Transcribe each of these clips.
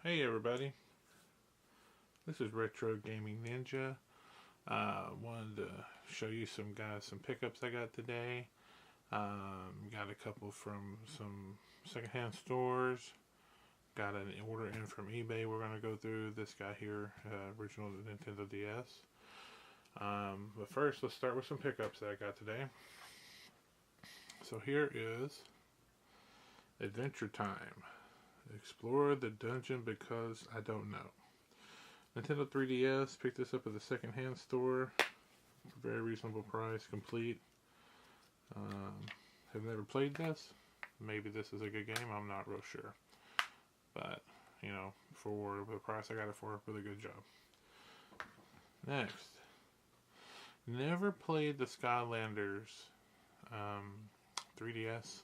Hey everybody, this is Retro Gaming Ninja. Wanted to show you some pickups I got today. Got a couple from some secondhand stores. Got an order in from eBay. We're gonna go through this guy here, original Nintendo DS. But first, let's start with some pickups that I got today. So here is Adventure Time. Explore the dungeon because I don't know. Nintendo 3DS, picked this up at the secondhand store. Very reasonable price, complete. Have never played this. Maybe this is a good game, I'm not real sure. But, you know, for the price I got it for, really good job. Next. Never played the Skylanders 3DS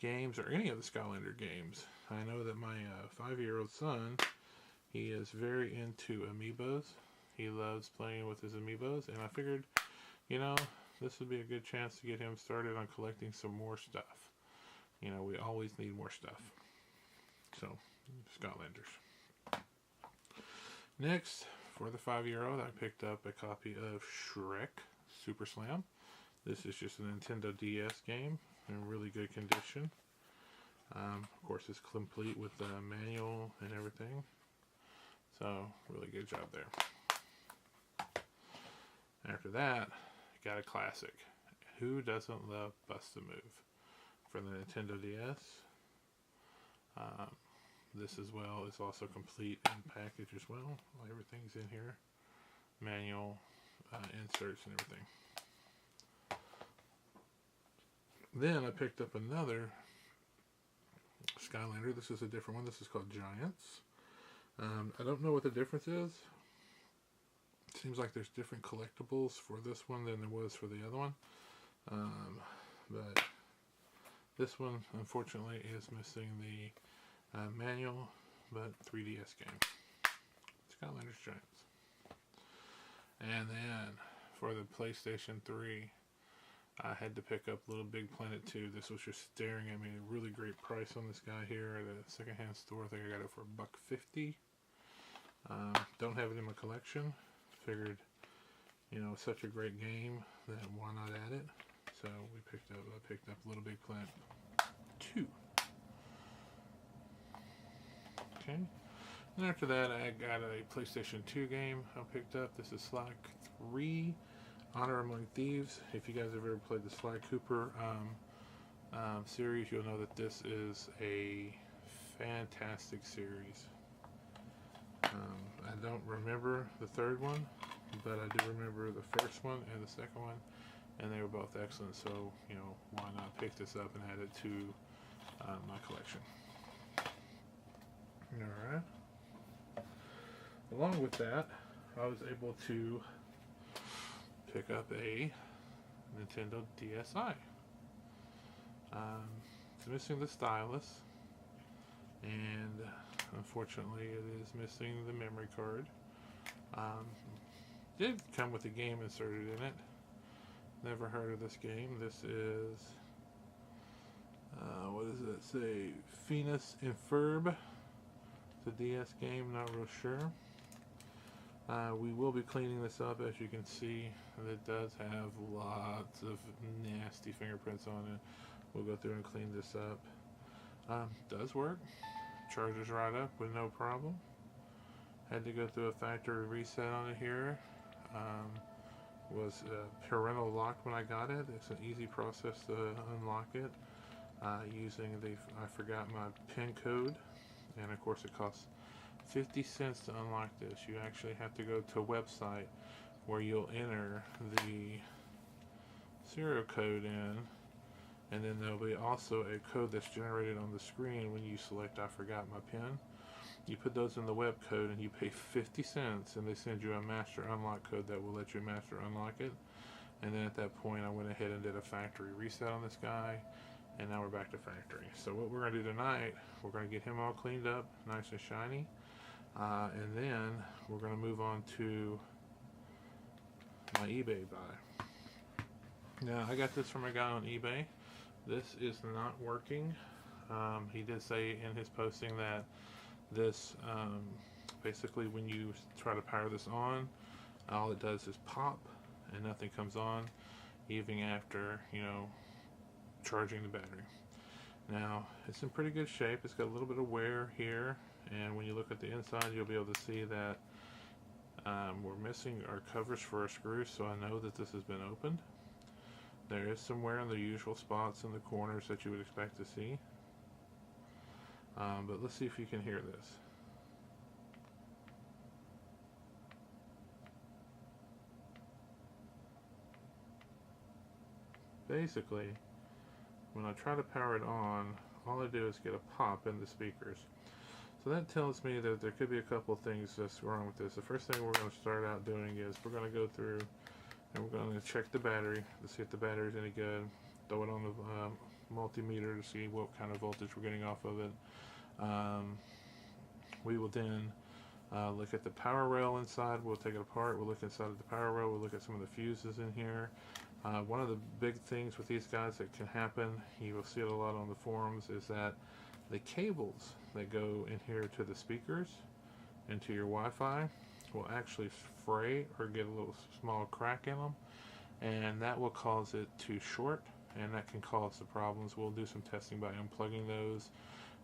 games or any of the Skylander games. I know that my 5-year-old son, he is very into amiibos. He loves playing with his amiibos, and I figured, you know, this would be a good chance to get him started on collecting some more stuff. You know, we always need more stuff. So, Skylanders. Next, for the 5-year-old, I picked up a copy of Shrek Super Slam. This is just a Nintendo DS game in really good condition. Of course, it's complete with the manual and everything. So, really good job there. After that, got a classic. Who doesn't love Bust-A-Move? For the Nintendo DS. This as well is also complete in package as well. Everything's in here. Manual, inserts and everything. Then I picked up another Skylander. This is a different one. This is called Giants. I don't know what the difference is. It seems like there's different collectibles for this one than there was for the other one. But this one, unfortunately, is missing the manual, but 3DS game. Skylanders Giants. And then, for the PlayStation 3, I had to pick up Little Big Planet 2. This was just staring at me. A really great price on this guy here at a secondhand store. I think I got it for $1.50. Don't have it in my collection. Figured, you know, such a great game that why not add it? So I picked up Little Big Planet 2. Okay. And after that, I got a PlayStation 2 game I picked up. This is Sly 3. Honor Among Thieves. If you guys have ever played the Sly Cooper series, you'll know that this is a fantastic series. I don't remember the third one, but I do remember the first one and the second one, and they were both excellent. So, you know, why not pick this up and add it to my collection? Alright. Along with that, I was able to pick up a Nintendo DSi. It's missing the stylus, and unfortunately it is missing the memory card. Did come with a game inserted in it. Never heard of this game. This is, what does it say? Phineas and Ferb. It's a DS game, not real sure. We will be cleaning this up. As you can see, it does have lots of nasty fingerprints on it. We'll go through and clean this up. Does work. Charges right up with no problem. Had to go through a factory reset on it here. Was parental locked when I got it. It's an easy process to unlock it using I forgot my PIN code, and of course it costs 50 cents to unlock this. You actually have to go to a website where you'll enter the serial code in, and then there'll be also a code that's generated on the screen when you select I forgot my PIN. You put those in the web code and you pay 50 cents, and they send you a master unlock code that will let you master unlock it. And then at that point I went ahead and did a factory reset on this guy, and now we're back to factory. So what we're going to do tonight, we're going to get him all cleaned up, nice and shiny. And then we're going to move on to my eBay buy. Now, I got this from a guy on eBay. This is not working. He did say in his posting that This basically, when you try to power this on, all it does is pop and nothing comes on, even after, you know, charging the battery. Now, it's in pretty good shape. It's got a little bit of wear here, and when you look at the inside, you'll be able to see that we're missing our covers for our screws, so I know that this has been opened. There is some wear in the usual spots in the corners that you would expect to see. But let's see if you can hear this. Basically, when I try to power it on, all I do is get a pop in the speakers. So that tells me that there could be a couple things that's wrong with this. The first thing we're going to start out doing is we're going to go through and we're going to check the battery to see if the battery is any good. Throw it on the multimeter to see what kind of voltage we're getting off of it. We will then look at the power rail inside. We'll take it apart. We'll look inside of the power rail. We'll look at some of the fuses in here. One of the big things with these guys that can happen, you will see it a lot on the forums, is that the cables that go in here to the speakers and to your Wi-Fi will actually fray or get a little small crack in them, and that will cause it to short, and that can cause the problems. We'll do some testing by unplugging those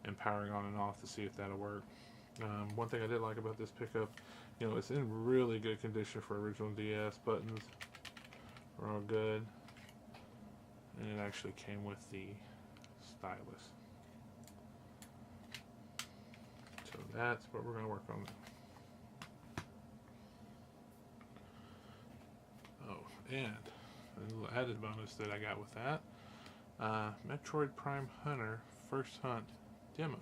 and powering on and off to see if that'll work. One thing I did like about this pickup, you know, it's in really good condition for original DS. Buttons are all good, and it actually came with the stylus. So that's what we're going to work on. Oh, and a little added bonus that I got with that, Metroid Prime Hunter First Hunt demo.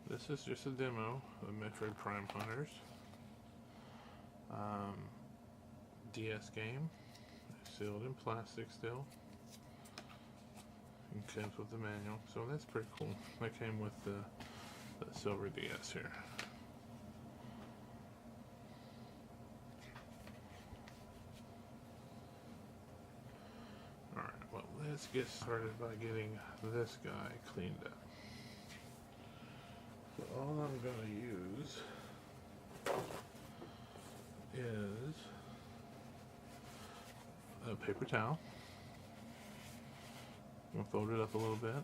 This is just a demo of Metroid Prime Hunters DS game, sealed in plastic still, and comes with the manual, so that's pretty cool. That came with the silver DS here. Alright, well, let's get started by getting this guy cleaned up. So all I'm going to use is a paper towel. I'm going to fold it up a little bit.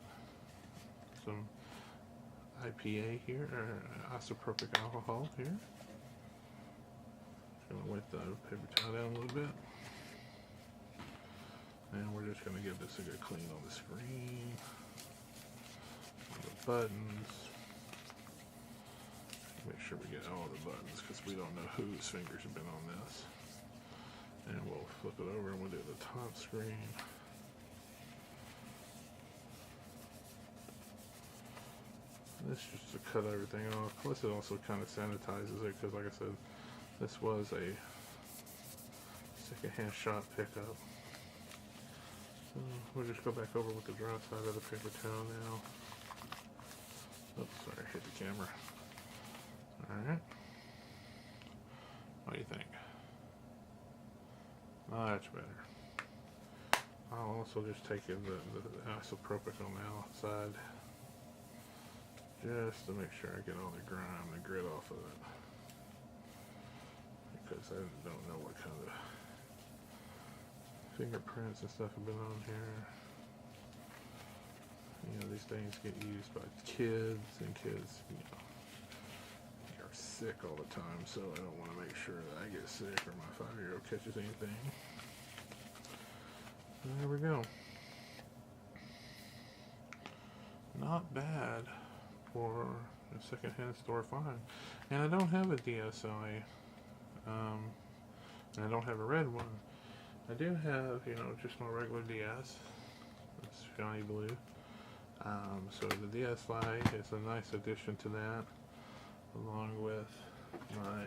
Some IPA here, or isopropyl alcohol here. Just going to wet the paper towel down a little bit. And we're just going to give this a good clean on the screen, on the buttons. Make sure we get all the buttons because we don't know whose fingers have been on this. And we'll flip it over and we'll do the top screen. This just to cut everything off. Plus it also kind of sanitizes it because, like I said, this was a secondhand shop pickup. So we'll just go back over with the dry side of the paper towel now. Oops, sorry, hit the camera. Alright. What do you think? Much better. I'll also just take in the isopropyl on the outside, just to make sure I get all the grime, the grit off of it. Because I don't know what kind of fingerprints and stuff have been on here. You know, these things get used by kids, and kids, you know, are sick all the time, so I don't want to make sure that I get sick or my 5-year-old catches anything. There we go. Not bad for a secondhand store find. And I don't have a DSi, and I don't have a red one. I do have, you know, just my regular DS. It's shiny blue. So the DSi is a nice addition to that, along with my,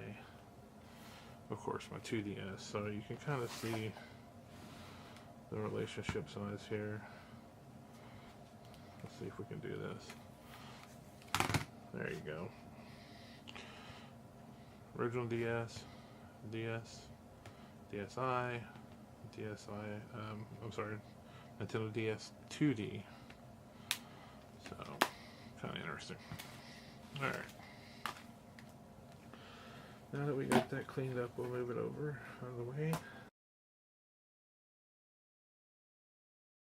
of course, my 2DS. So you can kind of see the relationship size here. Let's see if we can do this. There you go. Original DS, DS, DSi, I'm sorry, Nintendo DS 2D. So, kind of interesting. Alright. Now that we got that cleaned up, we'll move it over out of the way.